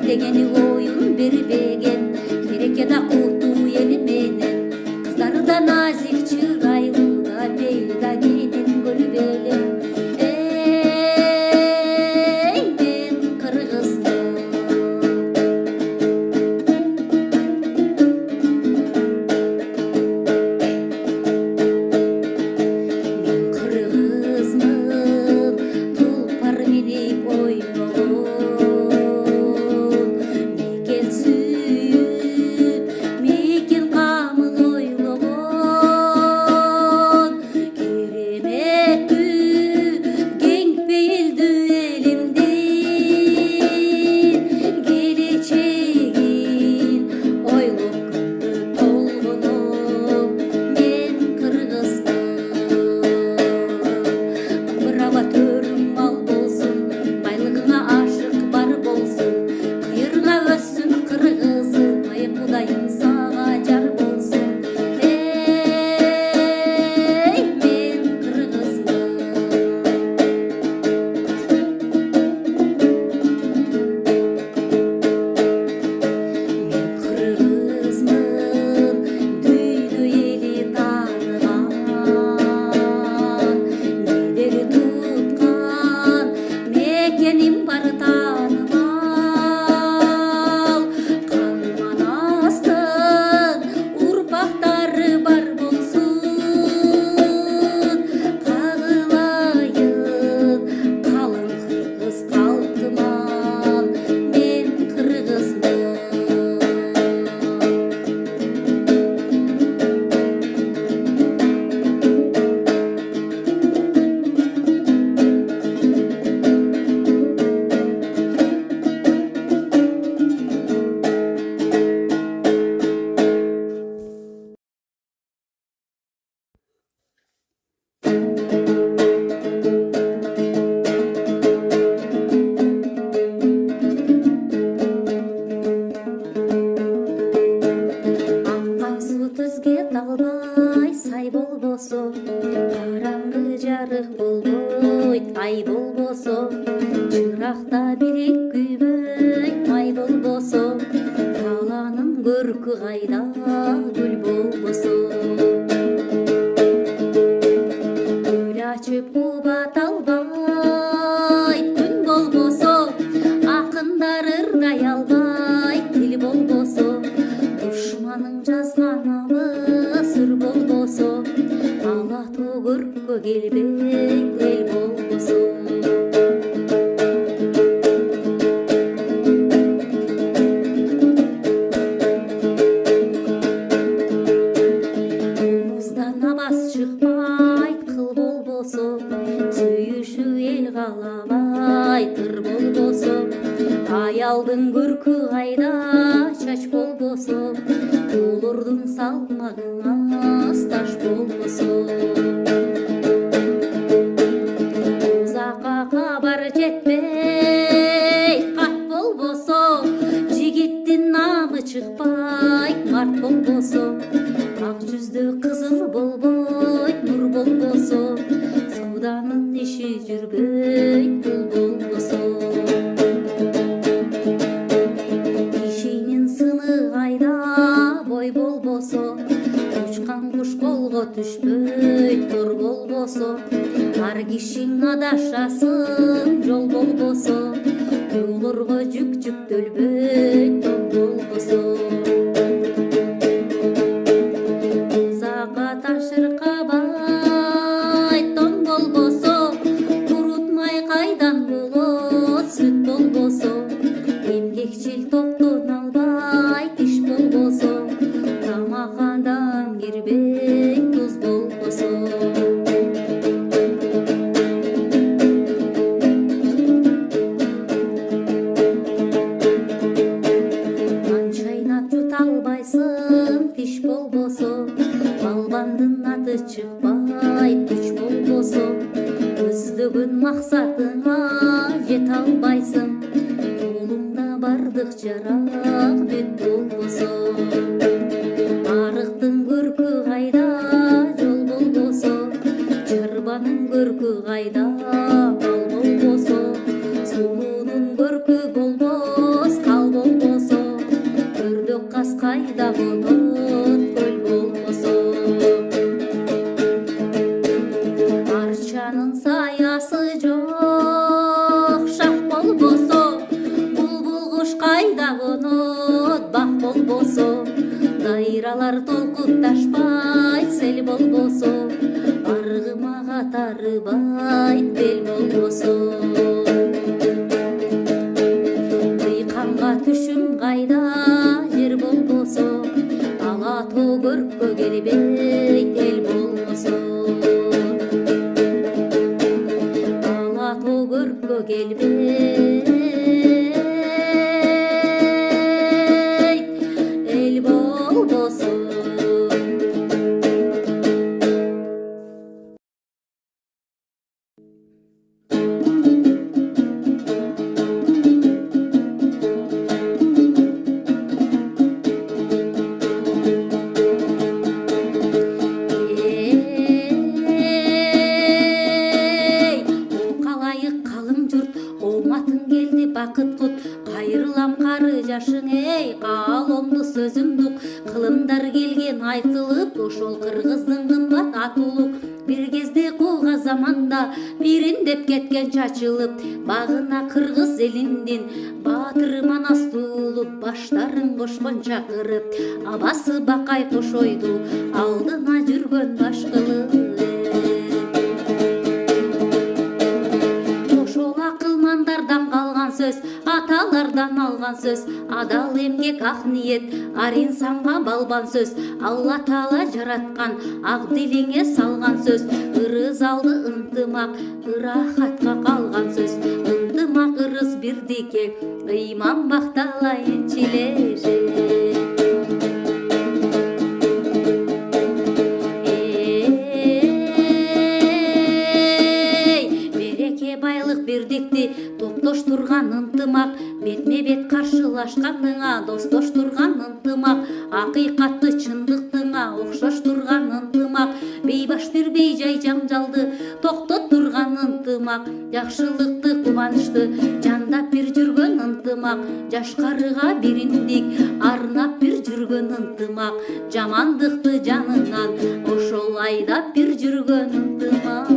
дегени ойын бербеген берекеда кутуу ели менен кыздары да назик чырайлуу да бейли да кенен көлбеле мен кыргызмын тулпар минип ойногон мекен сүйүп мекен камыл ойлогон кереметтүү кең пейилдүү элимдин келечегин ойлоп күндө толгоном мен кыргызмын браво төрүң мал болсун байлыгыңа ашык бар болсун кыйырга өссүн кыргызым ай кудайым сага жар болсун мен кыргызмын дүйнө эли тааныган медели туткан мекеним бар таанымал кан манастын урпактары бар болсун кагылайын калың кыргыз калкыман мен кыргызмын аккан суу түзге талбай сай болбосо караңгы жарык болбойт ай болбосо чыракта билек күйбөйт май болбосо таланын көркү кайда гүл болбосо гүл ачып кубат албайт күн болбосо акындар ыргай албайт тил болбосо душманың жазган намы сыр болбосо ала тоо көрккө келбейт эл болбосо муздан абас чыкпайт кыл болбосо сүйүшүү эл каалабайт ыр болбосо аялдын көркү кайда чач болбосо тоолордун салмагына таш болбосо узакка кабар жетпейт кат болбосо жигиттин намы чыкпайт март болбосо ак жүздө кызыл болбойт нур болбосо сууданын иши жүрбөйт бул болбосо ишинин сыны кайда бой болбосо учкан куш колго түшпөйт тор болбосо ар кишиң адашасын жол болбосо тоолорго жүк жүктөлбөйт тоо болбосо узакка ташыркабайт тон болбосо курутмай кайдан болот сүт болбосо эмгекчил токтон албайт иш болбосо тамак адам кирбейт туз болбосо нан чайнап жута албайсың тиш болбосо балбандын аты чыкпайт күч болбосо көздөгөн максатыңа жете албайсың колуңда бардык жарак бүт болбосо арыктын көркү кайда жол болбосо чарбанын көркү кайда бал болбосо сулуунун көркү болбос кал кайда конот көл болбосо. Арчанын саясы жок шак болбосо, булбул куш кайда конот бак болбосо. Дайралар толкутташпай сел болбосо, аргымага тарыбай бел болбосо. Ыйканга түшүм кайда жер болбосо, ала тоо көрккө келбейт эл болбосо. Ала тоо көрккө келбейт эл болбосо. Бакыт кут кайрылам кары жашың эй, кааломду сөзүңдү кылымдар келген айтылып, ошол кыргыздын кымбат аты улук. Бир кезде кууга заманда бириндеп кеткен чачылып, багына кыргыз элиндин баатыры Манас туулуп, баштарын кошкон чакырып, абасы Бакай кошойду алдына жүргөн баш кылып. Акылмандардан калган сөз, аталардан алган сөз, адал эмгек ак ниет, ар инсанга балбан сөз. Алла Таала жараткан ак дилиңе салган сөз, ырыс алды ынтымак, ырахатка калган сөз. Ынтымак ырыс бирдикке, ыйман бакталайын чилеже. Бирдикти топтоштурган ынтымак, бетме-бет каршылашкандыңа достоштурган ынтымак, акыйкатты чындыктыңа окшоштурган ынтымак, бейбаш бирбей жай жаңжалды токтоттурган ынтымак, жакшылыкты кубанычты жандап бир жүргөн ынтымак, жашкарыга бириндик арнап бир жүргөн ынтымак, жамандыкты жанынан ошол айдап бир жүргөн ынтымак.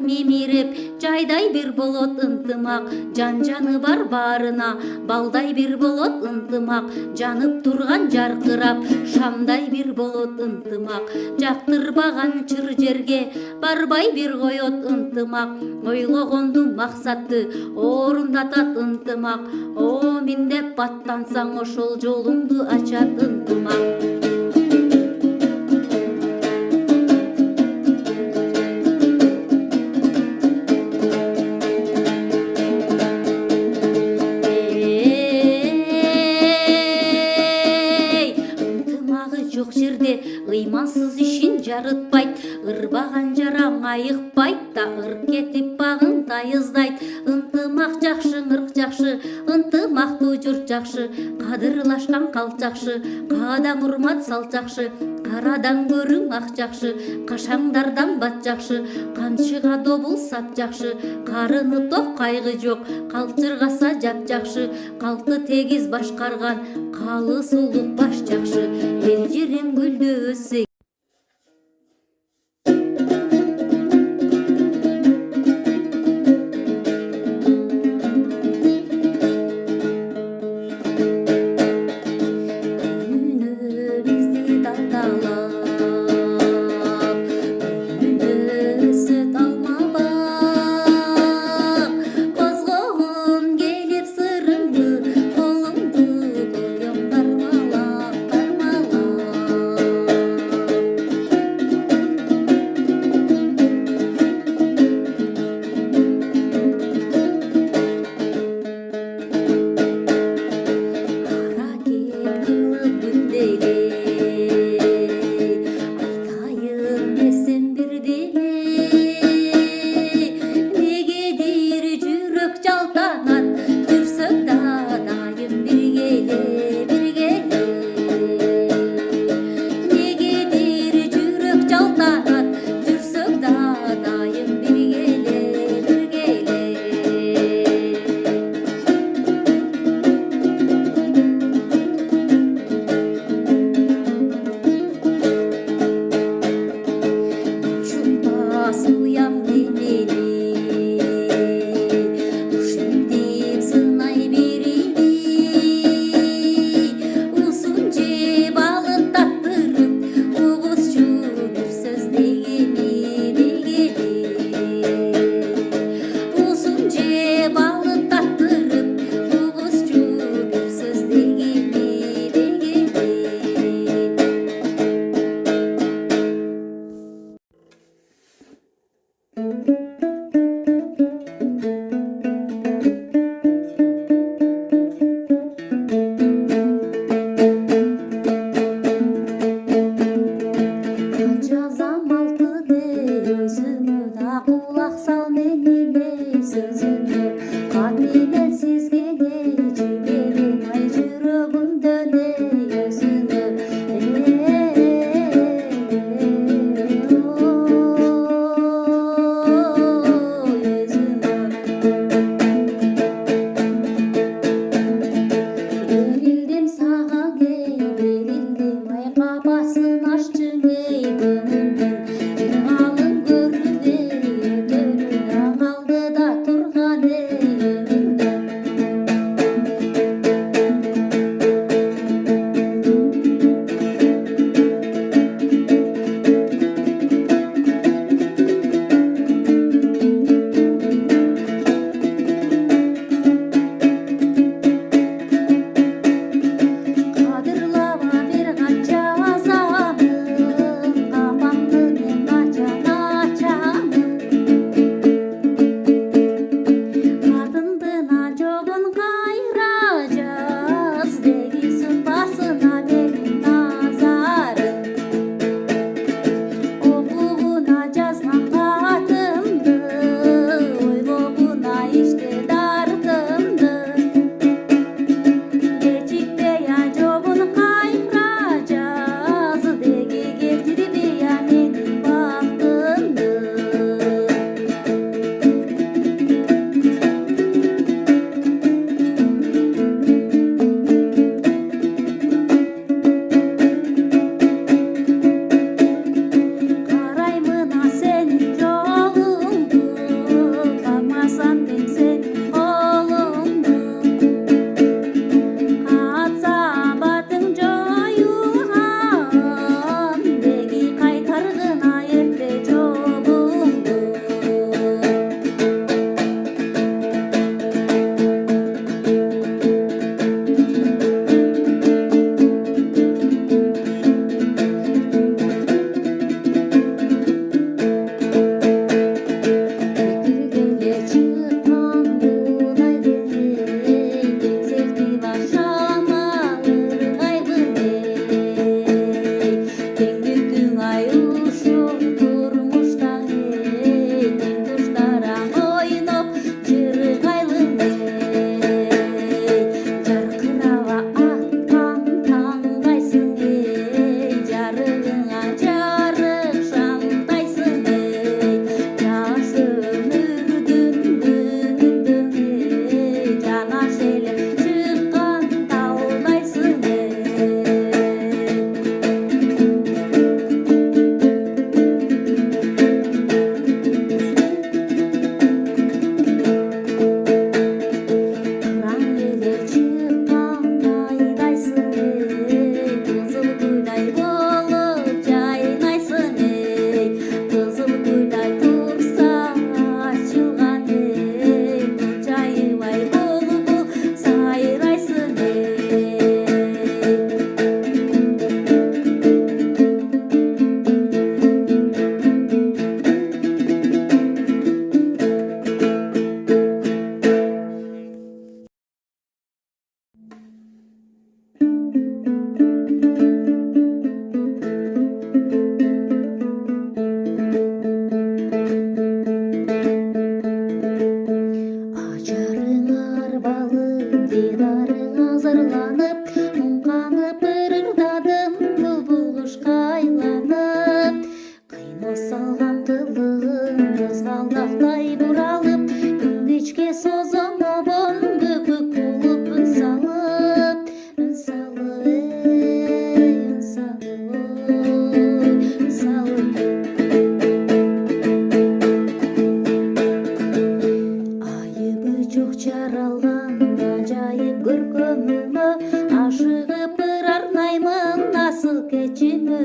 Мемирип жайдай бир болот ынтымак, жан-жаны бар баарына балдай бир болот ынтымак, жанып турган жаркырап шамдай бир болот ынтымак, жактырбаган чыр жерге барбай бир коет ынтымак, ойлогонду максатты орундатат ынтымак, о мин деп аттансаң ошол жолуңду ачат ынтымак. Ыймансыз ишин жарытпайт, ырбаган жарам айыкпайт да, ырк кетип багын тайыздайт. Ынтымак жакшы, ырк жакшы, ынтымактуу журт жакшы, кадырлашкан калк жакшы, каадам урмат салт жакшы, карадан көрүң ак жакшы, кашаңдардан бат жакшы, камчыга добул сап жакшы, карыны ток кайгы жок, калтыргаса жап жакшы, калкты тегиз башкарган калыс улук баш жакшы, эл жерим гүлдөө өссө.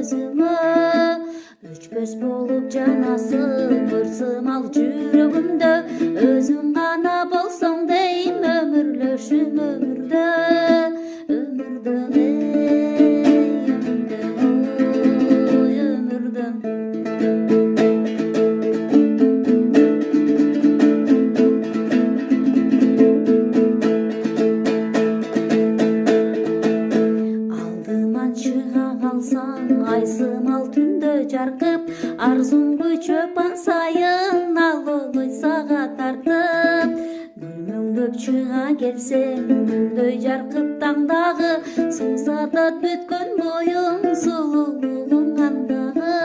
көзүңө өчпөс болуп жанасың ырсымал жүрөгүмдө өзүң гана болсоң дейм өмүрлөшүм өмүрдө алдыман чыга калсаң айсымал түндө жаркып арзум күчөп ан сайын ал олой сага тартып мүлмүңдөп чыга келсең күндөй жаркып таңдагы сусатат бүткөн боюң сулуулугуң андагы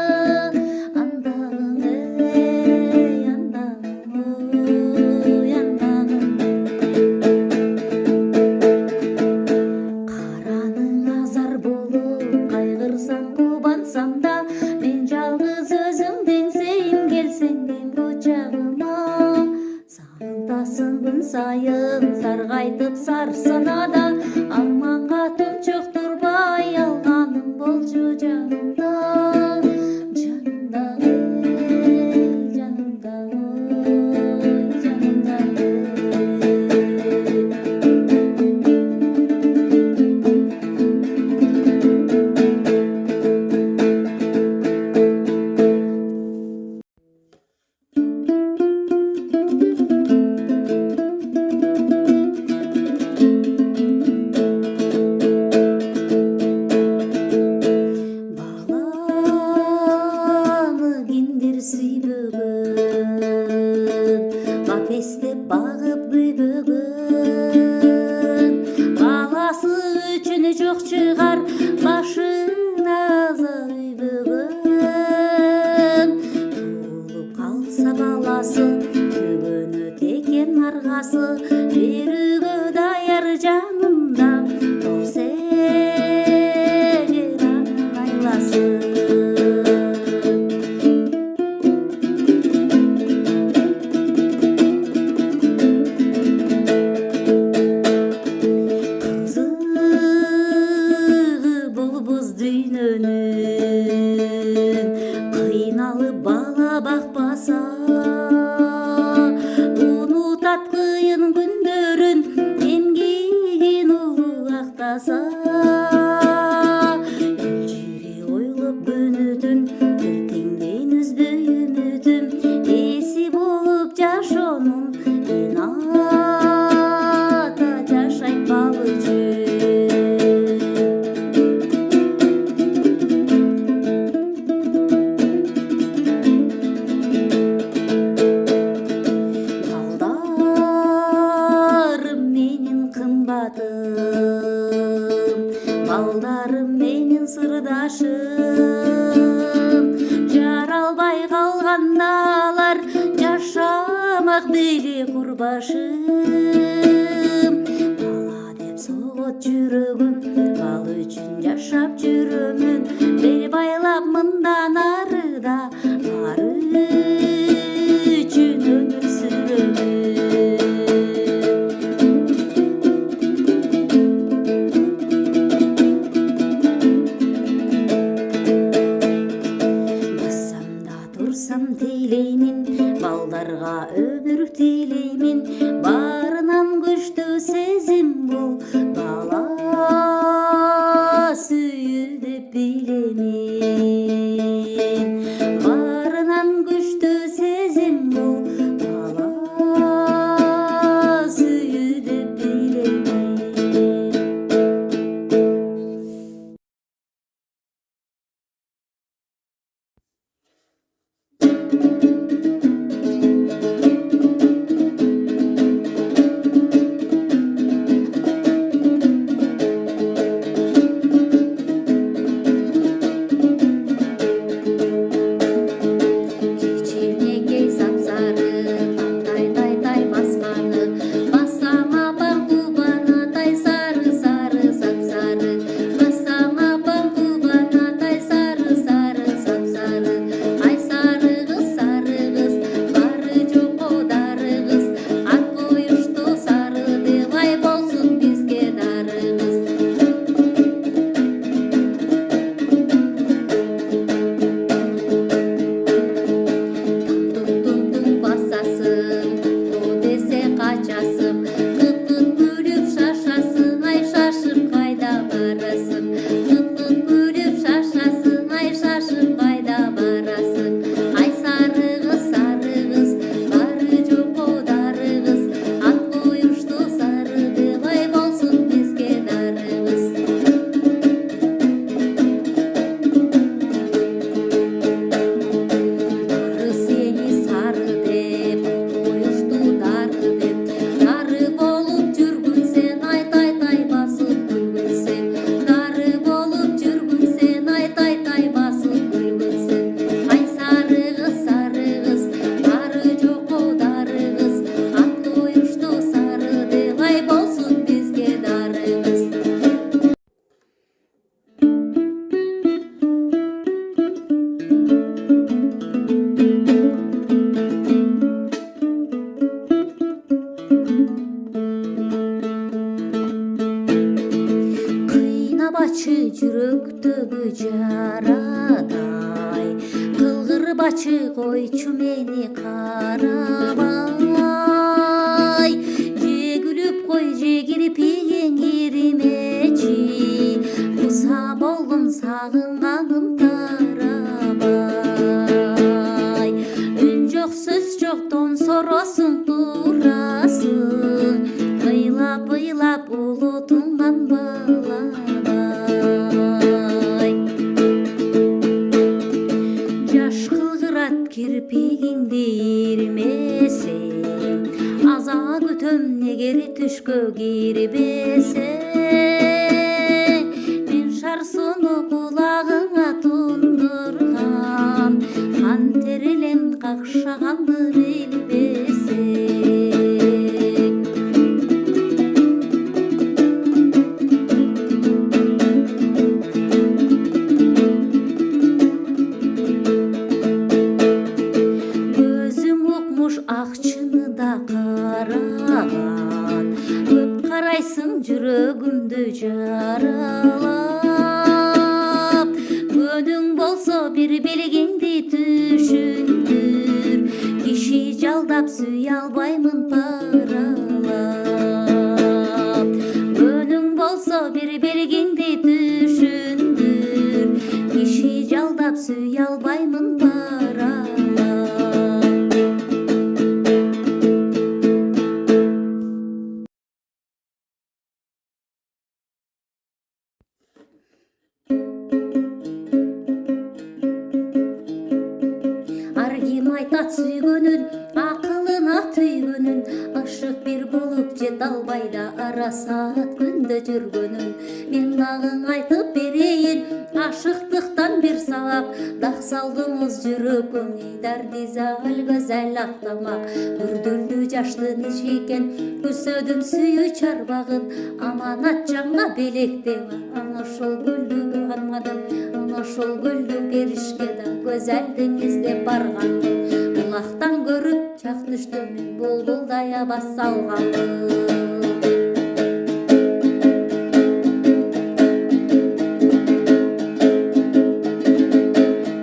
караның азар болуп кайгырсам кубансам да мен жалгыз өзүң деңсейим келсең ден кучагыма сагынтасың күн сайын саргайтып сарсанада арманга тунчуктурбай алганым болчу жанымда жанымда жанымда жанымда капестеп багып күйбөгөн баласы үчүн жок чыгар башына зайбөгөн туулуп калса баласы көгөнөт экен аргасы берүүгө даяр жанында болсо эгер анын айласы кыйналып бала бакпаса унутат кыйын күндөрүн эмгегин улуу актаса элжири ойлоп күнүтүн эртеңден үзбөй үмүтүм эси болуп жашоонун мен ата жашайт балы үчүн балдарым менин сырдашым жаралбай калганда алар жашамак бели курбашым бала деп согот жүрөгүм бал үчүн жашап жүрөмүн бел байлап мындан арыда ары үчүн өмүр сүрөмүн тейлеймин балдарга өмүр тейлеймин баарынан күчтүү сезим бул бала сүйүү деп билемин баарынан күчтүү сезим бул бала сүйүү деп билемин бачы жүрөктөгү жарадай, кылгыр бачы койчу мени карабай. Же күлүп кой, же кирпигиң иримечи, куса болдум сагынганым тарабай. Үн жок, сөз жок, тон соросуң турасың, ыйлап улутуңдан балабай. Жаш кылгырат кирпигиңди ирмесең, аза күтөм негери түшкө кирбесең. Мен шар суну кулагыңа тундургам, кан терелем какшаганды билбесең. Акчыны да караган, көп карайсың жүрөгүмдү жаралап. Көнүң болсо бир белгиңди түшүндүр, киши жалдап сүйө албаймын паралап. Көнүң болсо бир белгиңди түшүндүр, киши жалдап сүйө албаймын паралап. Ар ким айтат сүйгөнүн, акылына түйгөнүн, ашык бир болуп жете албай да ара саат күндө жүргөнүн. Мен дагы айтып берейин ашыктыктан бир сабак, дак салдыңыз жүрөгүңө дардизал гөзел ак тамак. Үрдүлдү жаштын иши экен күсөдүм сүйүү чарбагын, аманат жанга белектеп ана ошол гүлдү кармадым, ана ошол гүлдү беришке да гөзелдин издеп баргандым. Булактан көрүп чак түштүм мен булбулдай абас салгандым.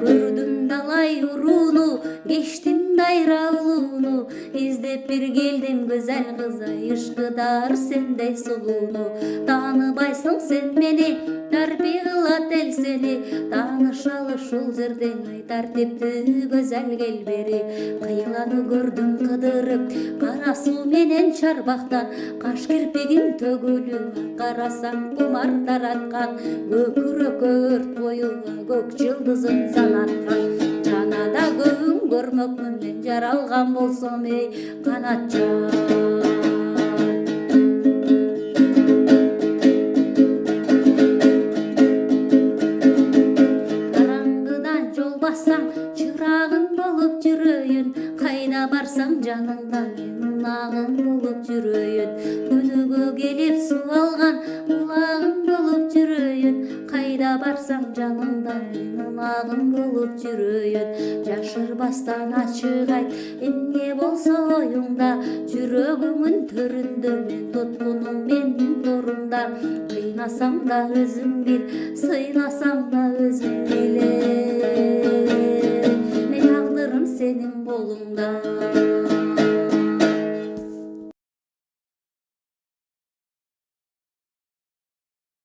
Көрдүм далай урууну, кечтим дайра улууну, издеп бир келдим гөзел кызы, ишкыдар сендей сулууну. Тааныбайсың сен мени, тарби кылат эл сени, таанышалы ушул жерден ай тартиптүү гөзел келбери. Кыйланы көрдүм кыдырып кара суу менен чарбактан, каш кирпигиң төгүлүп карасаң кумар тараткан, көкүрөккө өрт боюга көк жылдызын санаткан. Жанада көбүн көрмөкмүн мен жаралган болсом эй канатчан. Чырагың болуп жүрөйүн, кайда барсам жаныңда мен унагың болуп жүрөйүн. Күнүгө келип суу алган улагың болуп жүрөйүн, кайда барсам жаныңда мен унагың болуп жүрөйүн. Жашырбастан ачык айт, эмне болсо оюңда, жүрөгүңүн төрүндө мен туткунум менин торумда. Кыйнасаң да өзүң бил, сыйласаң да өзүң биле, сенин болуңда.